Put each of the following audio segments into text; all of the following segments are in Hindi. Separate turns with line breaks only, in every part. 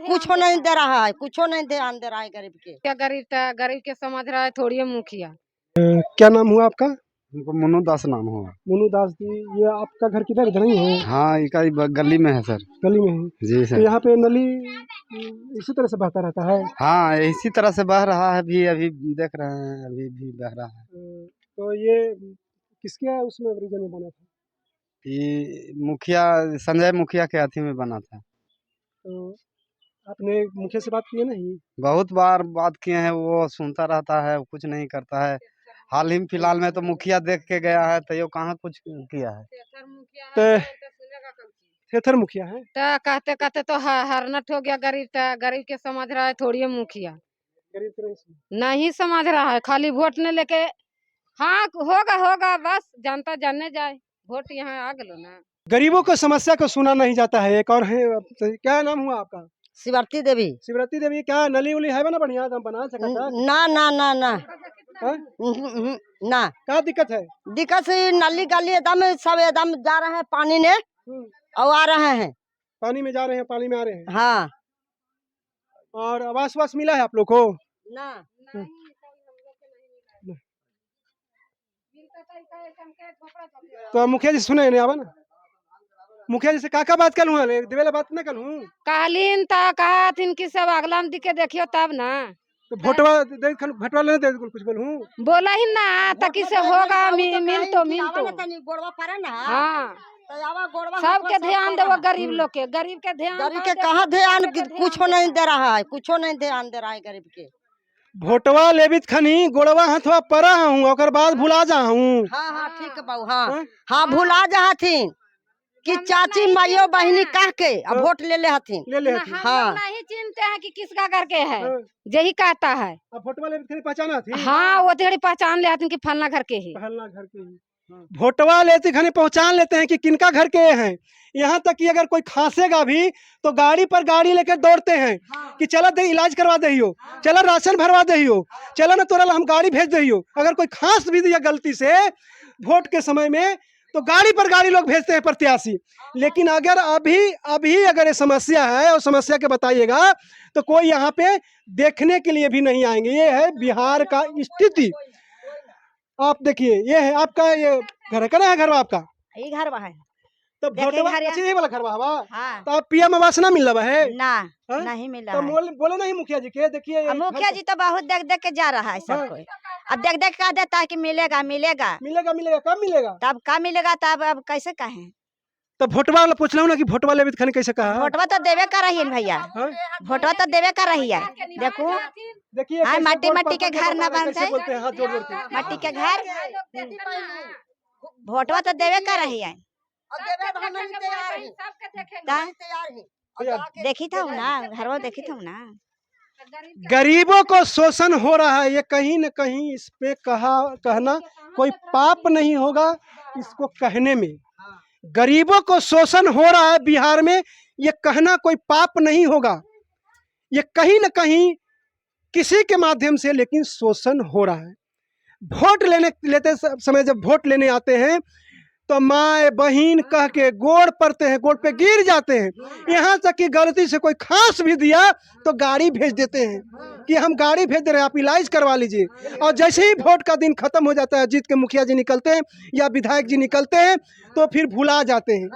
कुछ नहीं दे रहा है, कुछ नहीं ध्यान दे रहा है गरीब के।
क्या गरीब के समझ रहा है थोड़ी है मुखिया।
क्या नाम हुआ आपका?
उनको मनु दास नाम हुआ।
मुनु दास जी, ये आपका घर किधर इधर ही है?
हाँ, गली में है सर।
गली में है
जी
तो
सर।
यहाँ पे नली इसी तरह से बहता रहता है।
हाँ, इसी तरह से बह रहा है, भी अभी देख रहे हैं, अभी भी बह रहा है।
तो ये किसके उसमें रीजन में बना था?
ये मुखिया संजय मुखिया के अथी में बना था।
तो आपने मुखिया से बात की है नहीं?
बहुत बार बात किए हैं, वो सुनता रहता है, कुछ नहीं करता है। हाल ही फिलहाल में तो मुखिया देख के गया है, तो ये कहाँ कुछ किया है।
तो थेथर मुखिया है
तो कहते कहते तो हरनट हो गया गरीब के समझ रहा है थोड़ी है मुखिया।
गरीब के
नहीं समझ रहा है, खाली वोट ने लेके हाँ होगा बस जनता जानने जाए। वोट यहाँ आ गलो ना।
गरीबों को समस्या को सुना नहीं जाता है। एक और है, क्या नाम हुआ आपका?
शिवरती देवी।
शिवरती देवी, क्या नली उली है ना बढ़िया हम बना सकता?
ना ना ना ना ना।
क्या दिक्कत है?
दिक्कत से नली गली एकदम सब एकदम जा रहे हैं पानी में और आ रहे हैं।
पानी में जा रहे हैं, पानी में आ रहे हैं।
हाँ।
और आवास वास मिला है आप लोग को?
ना।
तो मुखिया जी सुने नहीं आवा ना। मुखिया जी से काका बात कर लूँ, देवेला बात न कर लूँ।
कालीन ता कहा थिन कि सब अगला में दिखे देखियो तब ना।
तो भटवा लेने दे कुछ बोलूँ।
बोला ही ना ताकि से होगा मिल तो
गोड़वा पड़े ना।
हाँ, सबके ध्यान देवो गरीब लोग के, गरीब के ध्यान।
गरीब के कहाँ ध्यान, कुछ नहीं दे रहा है, कुछ नहीं ध्यान दे रहा है गरीब के।
भोटवा लेबित खनी गोड़वा हथवा परा हूँ और बाद भुला जा हूँ।
हाँ हाँ ठीक है बाबू। हाँ हाँ भुला जा हथिन कि चाची माइयो बहनी कह के अब वोट ले ले हथिन।
हाँ, नहीं चिंते हैं कि किसका करके है, यही कहता है।
अब भोटवा लेबित खनी पहचाना थी।
हाँ, वो तेरी पहचान ले हथिन कि फलना घर के ही।
फलना घर के ही। भोटवा लेते खनी पहचान लेते हैं कि किनका घर के हैं। यहाँ तक कि अगर कोई खांसेगा भी तो गाड़ी पर गाड़ी लेकर दौड़ते हैं कि चला दे इलाज करवा दहियो, चला राशन भरवा दहियो, चला ना तोरा हम गाड़ी भेज दहियो। अगर कोई खांस भी दिया गलती से वोट के समय में तो गाड़ी पर गाड़ी लोग भेजते हैं प्रत्याशी। लेकिन अगर अभी अगर ये समस्या है और समस्या के बताइएगा तो कोई यहाँ पे देखने के लिए भी नहीं आएंगे। ये है बिहार का स्थिति। आप देखिए, ये है आपका ये घर है, है घर आपका?
ये घर है
तो ये वाला घर
हाँ।
तो आप पीएम आवास ना मिल रहा है
ना
हा?
नहीं मिला
तो
है।
बोले नहीं मुखिया जी के देखिए।
मुखिया जी तो बहुत देख देख के जा रहा है सब कोई। अब देख देख कह देता है कि मिलेगा मिलेगा
मिलेगा मिलेगा कब मिलेगा?
तब का मिलेगा तब अब कैसे कहें।
तो भोटवा वाला पूछ लो ना कि भोटवा लेबित खनी कैसे कहा?
भोटवा तो देवे कर रही है भैया, भोटवा तो देवे कर रही है। देखो
देखिए
मट्टी के घर न बनते, मट्टी के घर भोटवा तो देवे कर रही है। देखी था ना घर में, देखी था ना।
गरीबों को शोषण हो रहा है, ये कहीं न कहीं इस पे कहना कोई पाप नहीं होगा। इसको कहने में गरीबों को शोषण हो रहा है बिहार में, ये कहना कोई पाप नहीं होगा। ये कहीं न कहीं किसी के माध्यम से लेकिन शोषण हो रहा है। वोट लेते समय जब वोट लेने आते हैं तो माँ बहन कह के गोड़ पड़ते हैं, गोड़ पे गिर जाते हैं। यहाँ तक कि गलती से कोई खांस भी दिया तो गाड़ी भेज देते हैं कि हम गाड़ी भेज दे रहे हैं, आप इलाज करवा लीजिए। और जैसे ही वोट का दिन खत्म हो जाता है, जीत के मुखिया जी निकलते हैं या विधायक जी निकलते हैं तो फिर भुला जाते हैं।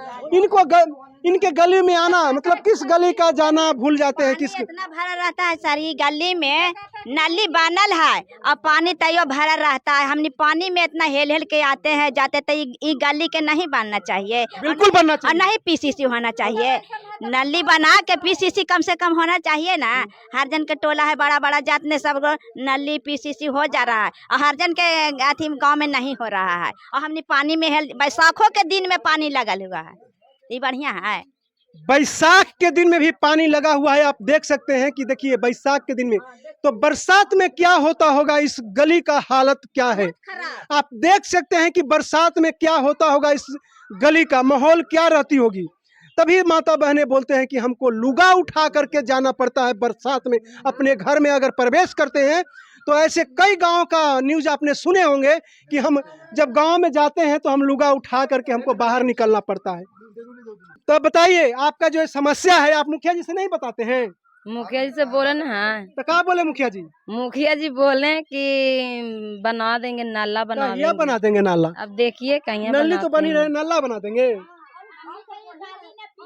इनके गली में आना मतलब किस गली का जाना भूल जाते हैं। किस
इतना भरा रहता है सारी गली में, नली बनल है और पानी तैयो भरा रहता है। हमने पानी में इतना हेल के आते हैं जाते, तो ये गली के नहीं बनना चाहिए,
बिल्कुल बनना चाहिए।
और नहीं पीसीसी होना चाहिए। नली बना के पीसीसी कम से कम होना चाहिए ना। हर जन के टोला है, बड़ा बड़ा जात ने सब नली पीसीसी हो जा रहा है और हर जन के अथी गाँव में नहीं हो रहा है। और हमने पानी में बैसाखों के दिन में पानी लगल हुआ है, ये बढ़िया है।
बैसाख के दिन में भी पानी लगा हुआ है। आप देख सकते हैं कि देखिए बैसाख के दिन में तो बरसात में क्या होता होगा, इस गली का हालत क्या है। आप देख सकते हैं कि बरसात में क्या होता होगा, इस गली का माहौल क्या रहती होगी। तभी माता बहनें बोलते हैं कि हमको लुगा उठा करके जाना पड़ता है बरसात में। अपने घर में अगर प्रवेश करते हैं तो ऐसे कई गाँव का न्यूज आपने सुने होंगे कि हम जब गाँव में जाते हैं तो हम लुगा उठा करके हमको बाहर निकलना पड़ता है। तो बताइए, आपका जो समस्या है आप मुखिया जी से नहीं बताते हैं?
मुखिया जी से बोले ना। हाँ,
तो कहा बोले मुखिया जी?
मुखिया जी बोले कि बना देंगे, नाला बना
कहिया
देंगे।
बना देंगे नाला?
अब देखिए कहीं
नली तो बनी रहे, नाला बना देंगे।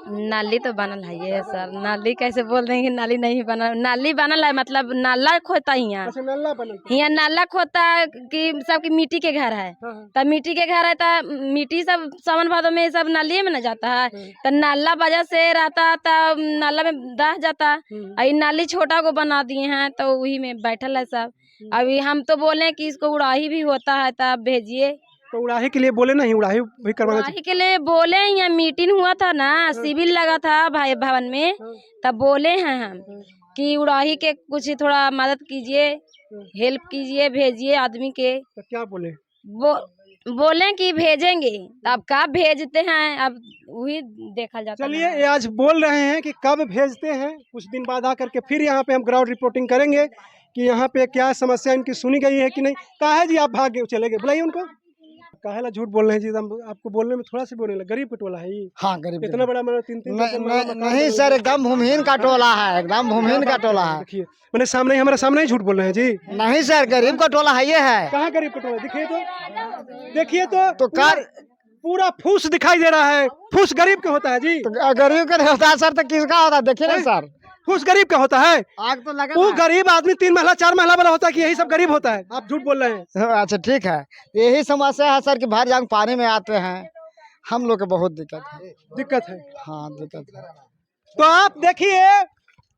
नाली तो बनल है ये सर, नाली कैसे बोल देंगे नाली नहीं बनल? नाली बनल है, मतलब नाला खोता ही यहाँ।
अच्छा, नाला बनल।
यहाँ नाला खोता कि सबकी मिट्टी के घर है,
हाँ, हाँ।
तब मिट्टी के घर है तो मिट्टी सब सावन भादों में सब नाली में न जाता है, तो नाला वजह से रहता तब नाला में दह जाता। अभी नाली छोटा को बना दिए हैं तो वही में बैठल है सब। अभी हम तो बोले कि इसको उड़ाही भी होता है तब भेजिए।
तो उड़ाही के लिए बोले नहीं, उड़ाही भी करवाना
उड़ाही के लिए बोले, यहाँ मीटिंग हुआ था ना, शिविर लगा था भाई भवन में, तब बोले हैं हम कि उड़ाही के कुछ थोड़ा मदद कीजिए, हेल्प कीजिए, भेजिए आदमी के।
तो क्या बोले?
बोले कि भेजेंगे, अब कब भेजते हैं अब वही देखा जाता है।
चलिए, ये आज बोल रहे हैं कि कब भेजते हैं, कुछ दिन बाद आकर के फिर यहाँ पे हम ग्राउंड रिपोर्टिंग करेंगे कि यहाँ पे क्या समस्या इनकी सुनी गई है कि नहीं। कहा है जी आप भाग गए, चले गए, बुलाइए उनको। काहेला झूठ बोल रहे हैं जी? हम आपको बोलने में थोड़ा सा बोलने लगे, गरीब का टोला है ये।
हाँ, गरीब
इतना बड़ा मतलब 3-3
नहीं सर, एकदम भूमिहीन का टोला है, एकदम भूमिहीन का टोला है।
देखिए, मैंने सामने ही, हमारे सामने ही झूठ बोल रहे हैं जी।
नहीं सर, गरीब का टोला है ये है।
कहाँ गरीब का टोला? दिखिए तो, देखिए तो
कार
पूरा फूस दिखाई दे रहा है। फूस गरीब का होता है जी?
तो गरीब का नहीं होता है सर, तो किसका होता है? देखिए ना सर,
फूस गरीब का होता है।
आग तो लगा
वो गरीब आदमी 3 महला 4 महला वाला होता है कि यही सब गरीब होता है? आप झूठ बोल रहे हैं।
अच्छा ठीक है, यही समस्या है सर कि भर जांग पानी में आते हैं, हम लोग को बहुत दिक्कत है।
दिक्कत है?
हाँ, दिक्कत है।
तो आप देखिए,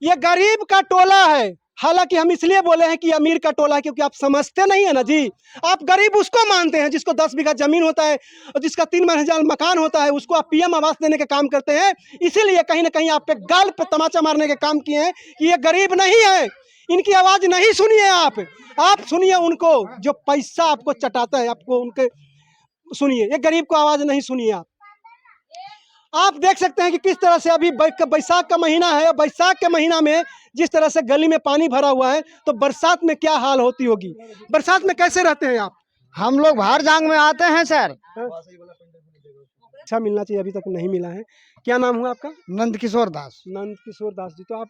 ये गरीब का टोला है। हालांकि हम इसलिए बोले हैं कि अमीर का टोला है क्योंकि आप समझते नहीं है ना जी। आप गरीब उसको मानते हैं जिसको 10 बीघा जमीन होता है और जिसका 3 मंजिला मकान होता है, उसको आप पीएम आवास देने के काम करते हैं। इसीलिए कहीं ना कहीं आप पे गाल पे तमाचा मारने के काम किए हैं कि ये गरीब नहीं है, इनकी आवाज नहीं सुनिए आप सुनिए उनको जो पैसा आपको चटाता है, आपको उनके सुनिए। ये गरीब को आवाज नहीं सुनिए आप देख सकते हैं कि किस तरह से अभी बैसाख का महीना है। बैसाख के महीना में जिस तरह से गली में पानी भरा हुआ है, तो बरसात में क्या हाल होती होगी। बरसात में कैसे रहते हैं आप?
हम लोग भर जांग में आते हैं सर।
अच्छा मिलना चाहिए, अभी तक नहीं मिला है। क्या नाम हुआ आपका?
नंद किशोर दास।
नंद किशोर दास जी। तो आप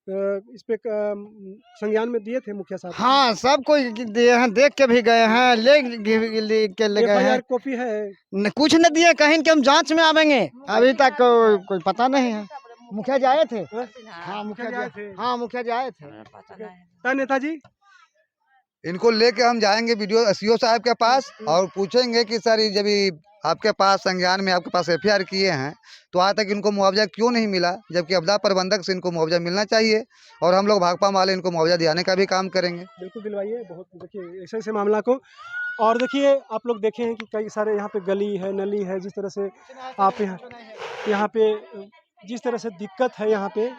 इस पे संज्ञान में दिए थे मुखिया साहब?
हाँ, सब कोई दिए हैं, देख के भी गए हैं, ले गए हैं।
कॉपी है?
कुछ न दिए, कहीं कि हम जांच में आवेंगे, अभी तक कोई पता नहीं है। मुखिया जी आए थे। हाँ, मुखिया जी आए थे। हाँ, मुखिया जी आए थे।
नेताजी,
इनको लेके हम जाएंगे वीडियो सीओ साहब के पास और पूछेंगे कि सर जब आपके पास संज्ञान में आपके पास एफआईआर किए हैं तो आज तक इनको मुआवजा क्यों नहीं मिला, जबकि आपदा प्रबंधक से इनको मुआवजा मिलना चाहिए और हम लोग भाकपा वाले इनको मुआवजा दिलाने का भी काम करेंगे।
बिल्कुल दिलवाइए। बहुत देखिए ऐसे मामला को। और देखिए आप लोग देखे हैं कि कई सारे यहाँ पे गली है, नली है, जिस तरह से आप यहाँ पे जिस तरह से दिक्कत है यहाँ पे,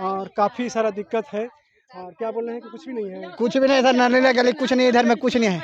और काफ़ी सारा दिक्कत है। और क्या बोल रहे हैं कि कुछ भी नहीं है?
कुछ भी नहीं इधर, नली गली कुछ नहीं, इधर में कुछ नहीं है।